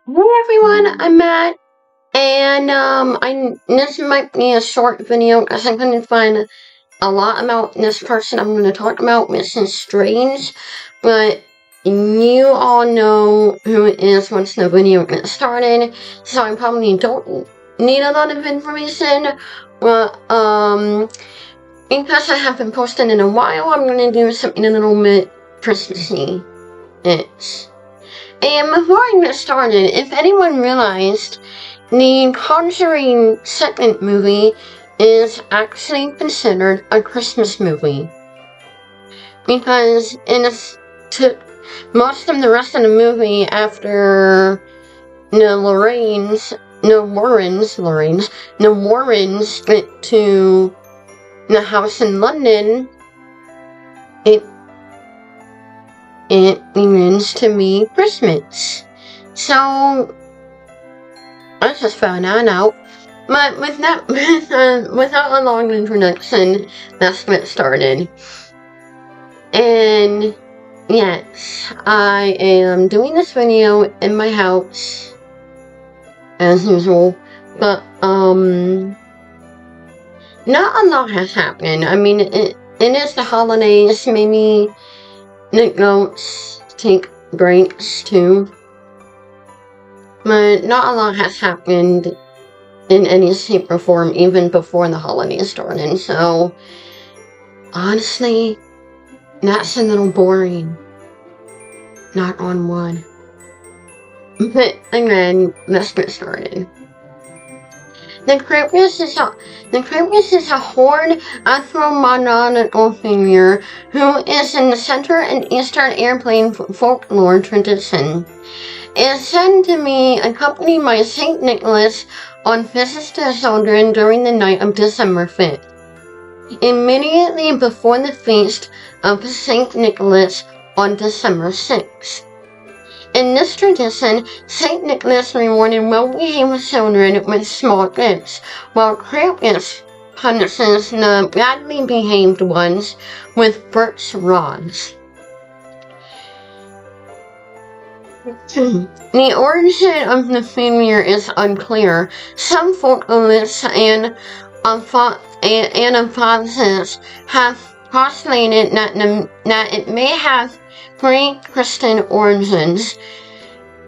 Hey everyone, I'm Matt, and this might be a short video because I couldn't find a lot about this person I'm going to talk about, Mrs. Strange, but you all know who it is once the video gets started, so I probably don't need a lot of information, but because I haven't posted in a while, I'm going to do something a little bit Christmassy. And before I get started, if anyone realized, the Conjuring second movie is actually considered a Christmas movie. Because it took most of the rest of the movie after the Warrens went to the house in London, it begins to be Christmas. So, I just found that out. But without a long introduction, let's get started. And yes, I am doing this video in my house, as usual. But, not a lot has happened. I mean, it is the holidays, maybe the goats take breaks too. But not a lot has happened in any shape or form even before the holidays started, so honestly, that's a little boring. Not on one. But again, let's get started. The Krampus is a horned ethnomonical figure who is in the Central and Eastern Airplane folklore tradition. It is said to be accompanied by Saint Nicholas on visits to children during the night of December 5th, immediately before the feast of Saint Nicholas on December 6th. In this tradition, Saint Nicholas rewarded well-behaved children with small gifts, while Krampus punishes the badly behaved ones with birch rods. The origin of the figure is unclear. Some folklorists and hypotheses have postulated that it may have pre-Christian origins,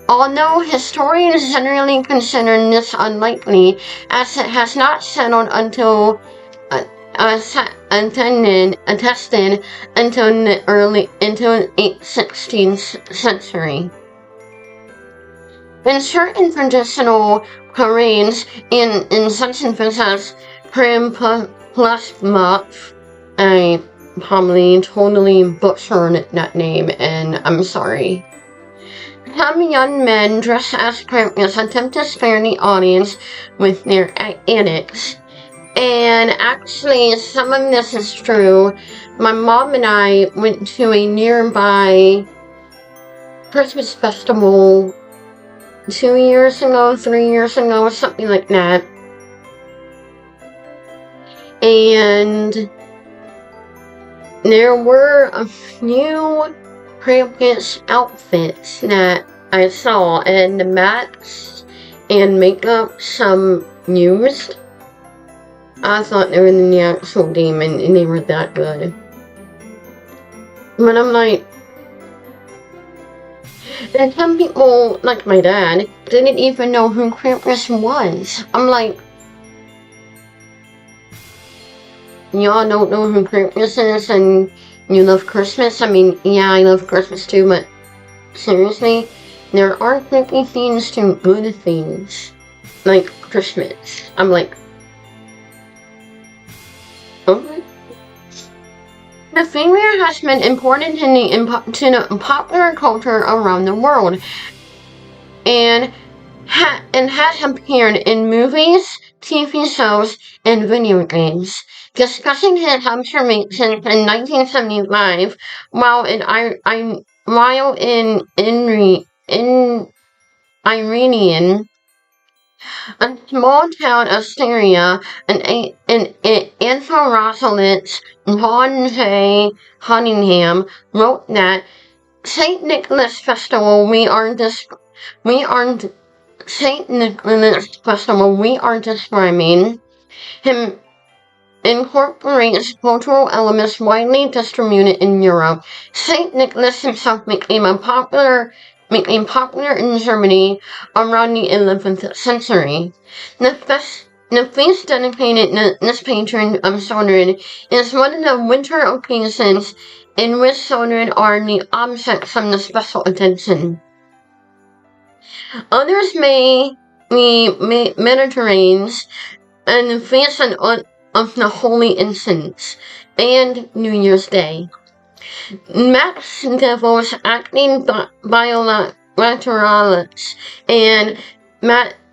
although historians generally consider this unlikely, as it has not settled until attested until the 16th century. In certain traditional parades, in such events as Krampus, I probably totally butchered that name, and I'm sorry. Some young men dressed as Krampus attempt to scare the audience with their antics. And actually, some of this is true. My mom and I went to a nearby Christmas festival 2 years ago, 3 years ago, something like that. And there were a few Krampus outfits that I saw, and the masks and makeup some used. I thought they were the actual demon, and they were that good. But I'm like, and some people, like my dad, didn't even know who Krampus was. I'm like, y'all don't know who Krampus is and you love Christmas? I mean, yeah, I love Christmas too, but seriously, there are creepy things to good things, like Christmas. I'm like, okay. The figure has been important to the popular culture around the world, and has appeared in movies, TV shows, and video games. Discussing his observations in 1975, while in Iranian, a small town of Syria, an anthropologist, John J. Cunningham, wrote that St. Nicholas Festival, we are Saint Nicholas Festival we are describing him incorporates cultural elements widely distributed in Europe. Saint Nicholas himself became popular in Germany around the 11th century. The feast dedicated to this patron of children is one of the winter occasions in which children are the objects of the special attention. Others may be Mediterranean and the feast of the Holy Innocents and New Year's Day. Max devils acting bilaterals and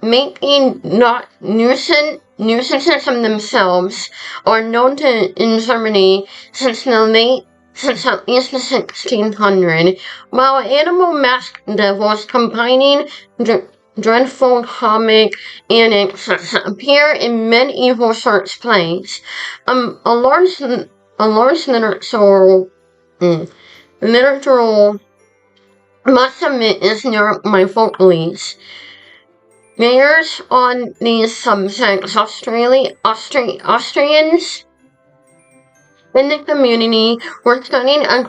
making not nuisances of themselves are known in Germany since at least the 1600s, while animal masked devils combining dreadful comic antics appear in medieval church plays. A large literal must admit is near my folklies. Mayors on these subjects, Austrians in the community were studying and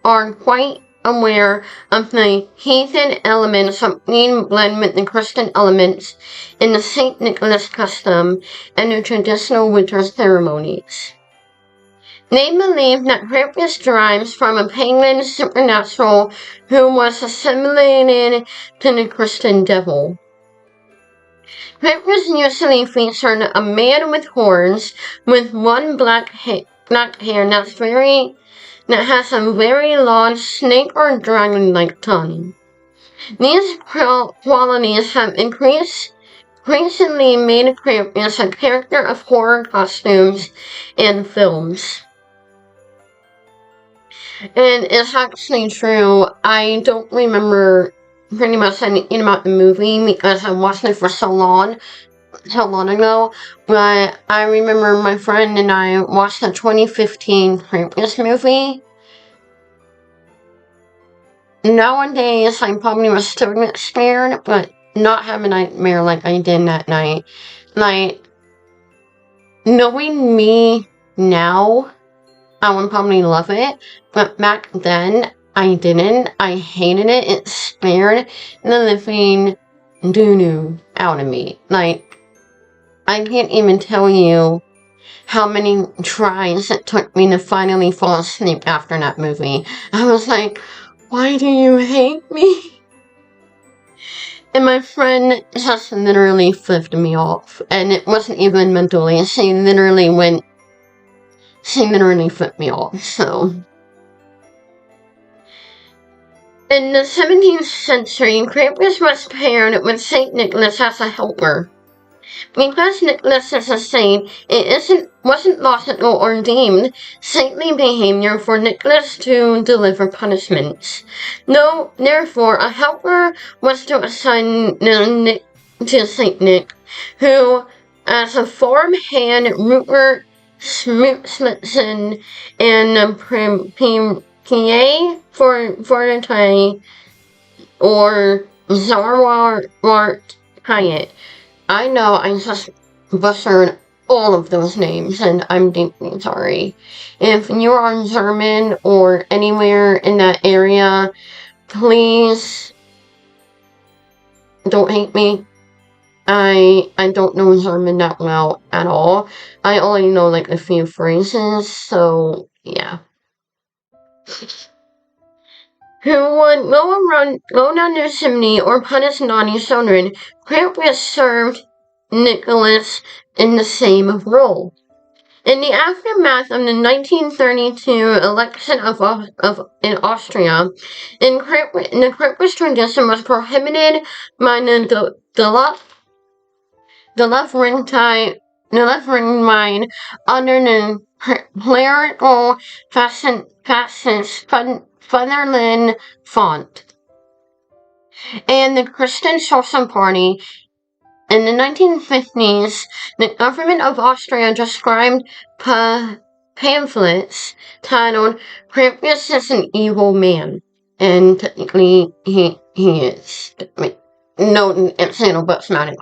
are quite aware of the heathen elements of being blended with the Christian elements in the St. Nicholas custom and the traditional winter ceremonies. They believe that Krampus derives from a pagan supernatural who was assimilated to the Christian devil. Krampus usually featured a man with horns with one black hair that has a very long snake or dragon-like tongue. These qualities have increasingly made Krampus a character of horror costumes and films. And it's actually true. I don't remember pretty much anything about the movie because I watched it for so long ago. But I remember my friend and I watched the 2015 Krampus movie. Nowadays, I probably was still get scared, but not have a nightmare like I did that night. Like, knowing me now, I would probably love it, but back then, I didn't. I hated it. It scared the living doo-doo out of me. Like, I can't even tell you how many tries it took me to finally fall asleep after that movie. I was like, why do you hate me? And my friend just literally flipped me off. And it wasn't even mentally. She literally flipped me off, so. In the 17th century, Krampus was paired with St. Nicholas as a helper. Because Nicholas is a saint, it wasn't logical or deemed saintly behavior for Nicholas to deliver punishments. No, therefore, a helper was to assign to Saint Nick, who, as a farmhand, Rupert Smithson and Pierre Fortay or Zarwart Hyatt. I know I just butchered all of those names, and I'm deeply sorry. If you are German or anywhere in that area, please don't hate me. I don't know German that well at all. I only know like a few phrases, so yeah. Who would go down their chimney or punish naughty children, Krampus served Nicholas in the same role. In the aftermath of the 1932 election in Austria, the Krampus tradition was prohibited by the left-wing mind under the clerical fascist Fatherland Font. And the Christian Social Party. In the 1950s, the government of Austria described pamphlets titled Krampus is an evil man. And technically, he is. no external books about it.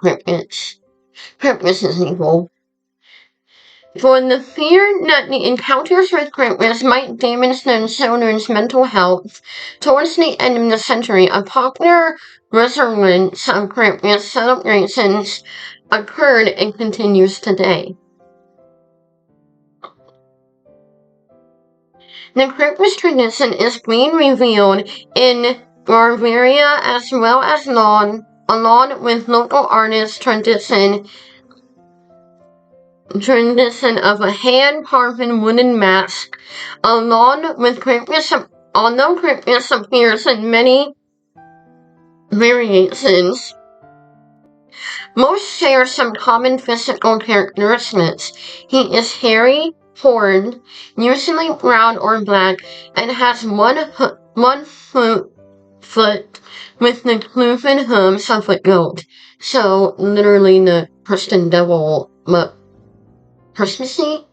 Krampus is evil. For the fear that the encounters with Krampus might damage the children's mental health, towards the end of the century, a popular resurgence of Krampus celebrations occurred and continues today. The Krampus tradition is being revealed in Bavaria as well as along with local artists' tradition of a hand-carved wooden mask, along with Krampus. Although Krampus appears in many variations, most share some common physical characteristics. He is hairy, horned, usually brown or black, and has one foot with the cloven hooves of a goat. So, literally the Christian devil, but Christmassy?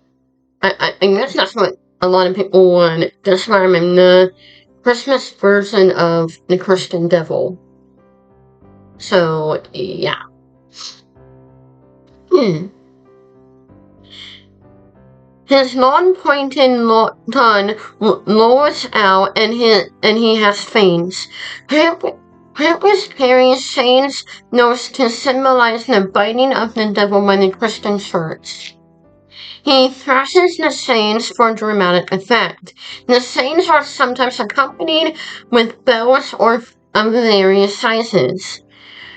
I guess that's what a lot of people want. That's why I'm in the Christmas version of the Christian devil. So, yeah. His long pointed tongue lolls out and he has fangs. Krampus carries chains nose to symbolize the biting of the devil by the Christian church. He thrashes the chains for dramatic effect. The chains are sometimes accompanied with bells of various sizes.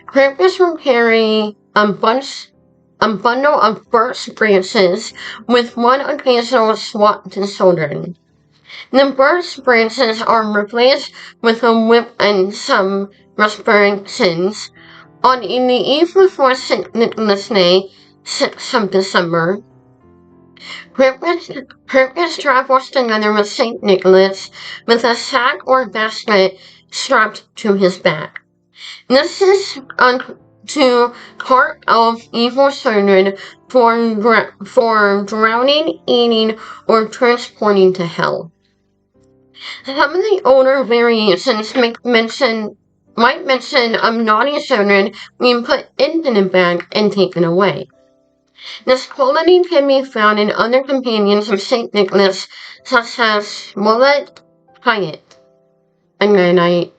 Krampus will carry a bundle of birch branches with one occasional swat to children. The birch branches are replaced with a whip and some respirations. On the eve before St. Nicholas Day, 6th of December, Krampus travels together with St. Nicholas with a sack or basket strapped to his back. This is to cart off evil children for drowning, eating, or transporting to hell. Some of the older variations might mention naughty children being put into the bag and taken away. This quality can be found in other companions of St. Nicholas, such as Mullet Hyatt. And then I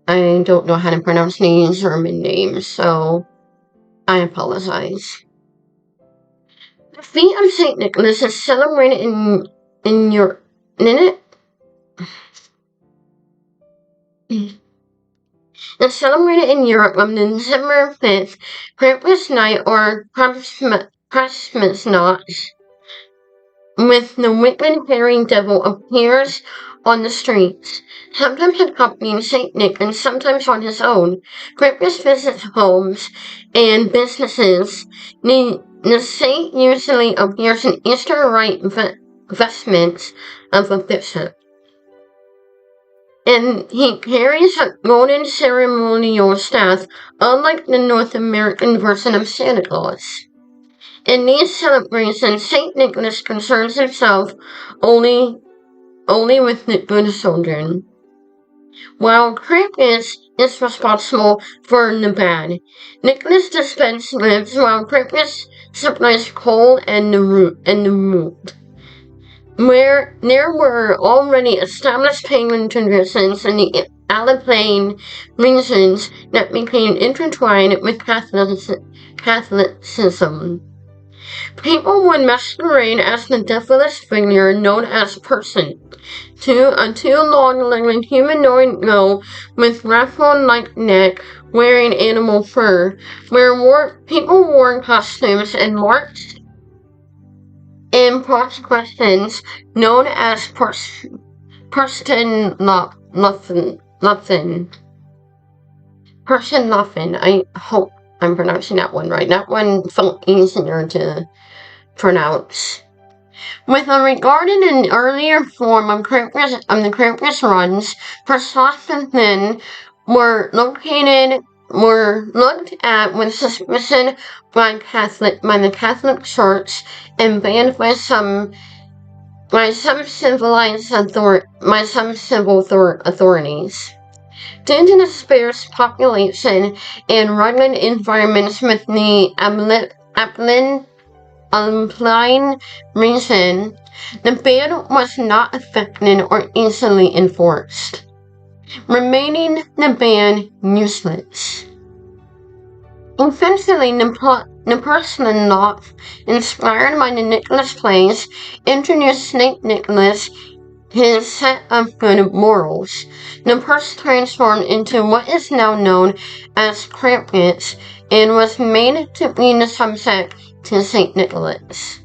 don't know how to pronounce these German names, so I apologize. The feast of St. Nicholas is celebrated in Europe. It's celebrated in Europe on December 5th, Krampus Night or Christmas Night, with the wicked-bearing devil appears on the streets, sometimes accompanying St. Nick and sometimes on his own. Krampus visits homes and businesses. The saint usually appears in Easter rite vestments of a bishop. And he carries a golden ceremonial staff, unlike the North American version of Santa Claus. In these celebrations, St. Nicholas concerns himself only with the good children, while Krampus is responsible for the bad. Nicholas dispenses gifts while Krampus supplies coal and the root. Where there were already established pagan traditions in the Alpine regions that became intertwined with Catholicism. People would masquerade as the devilish figure known as Person, a two long-legged humanoid goat with raffle-like neck wearing animal fur, where people wore costumes and marched in processions known as Personlaffen. I hope I'm pronouncing that one right. That one felt easier to pronounce. With regard in an earlier form of the Krampus runs, Personlaffen were looked at with suspicion by the Catholic Church and banned by some civil authorities. Due to the sparse population and rugged environments within the Alpine region, the ban was not effective or easily enforced, remaining the ban useless. Eventually, the porcelain loaf, inspired by the Nicholas plays, introduced Saint Nicholas his set of good morals. The purse transformed into what is now known as Krampus and was made to be the subject to Saint Nicholas.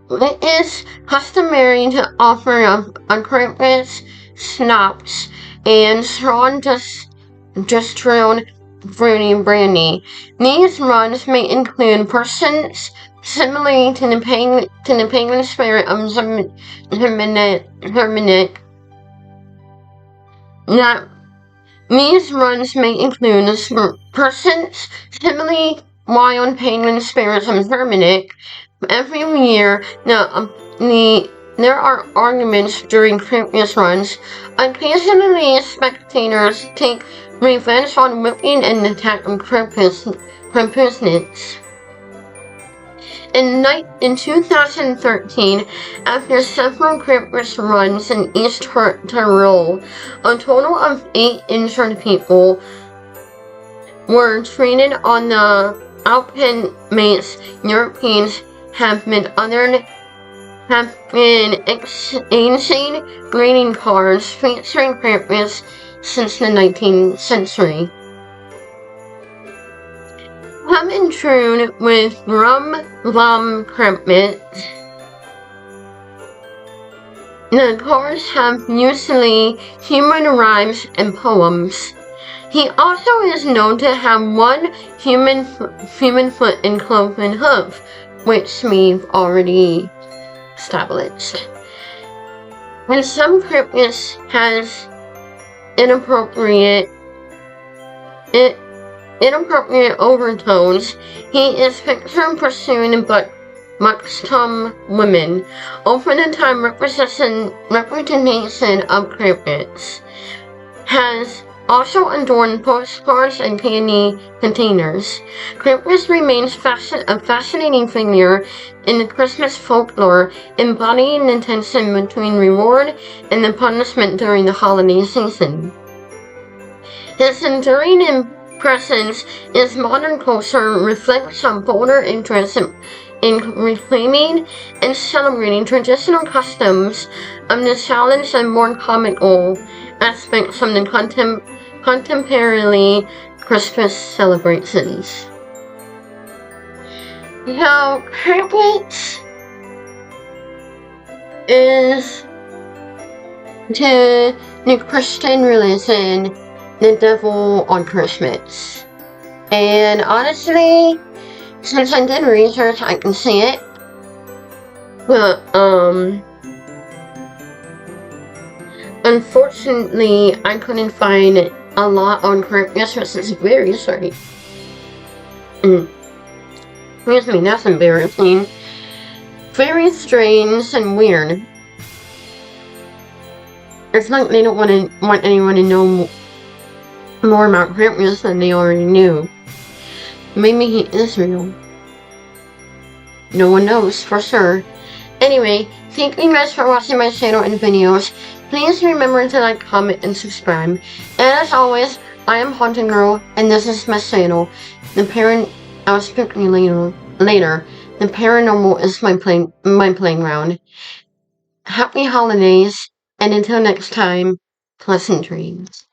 It is customary to offer up a Krampus schnapps and strong distilled fruity brandy. These runs may include persons similar to the pagan spirit of Germanic. These runs may include persons similarly wild pagan spirits of Germanic. Every year, there are arguments during Krampus runs. Occasionally, spectators take revenge on whipping and attack of Krampusniks. In 2013, after several Krampus runs in East Tyrol, a total of 8 injured people were treated on the Alpine mates. Europeans have been exchanging greeting cards featuring Krampus since the 19th century. Coming true with Rum Vom Krampus. The cards have usually human rhymes and poems. He also is known to have one human foot and cloven hoof, which we've already established. And some Krampus has inappropriate overtones. He is pictured pursuing buxom women, often the time representation of Krampus. Has also adorned postcards and candy containers. Krampus remains a fascinating figure in the Christmas folklore, embodying the tension between reward and the punishment during the holiday season. His enduring presence in modern culture reflects a bolder interest in reclaiming and celebrating traditional customs of the challenge and more comical aspects of the contemporary Christmas celebrations. Now, Krampus is, to the Christian religion, the devil on Christmas. And honestly, since I did research, I can see it. But, unfortunately, I couldn't find a lot on Krampus, which is very sorry. Excuse me, that's embarrassing. Very strange and weird. It's like they don't want anyone to know more about Krampus than they already knew. Maybe he is real. No one knows for sure. Anyway, thank you guys for watching my channel and videos. Please remember to like, comment, and subscribe. And as always, I am Haunted Girl, and this is my channel. I'll speak to you later. The paranormal is my playground. Happy holidays, and until next time, pleasant dreams.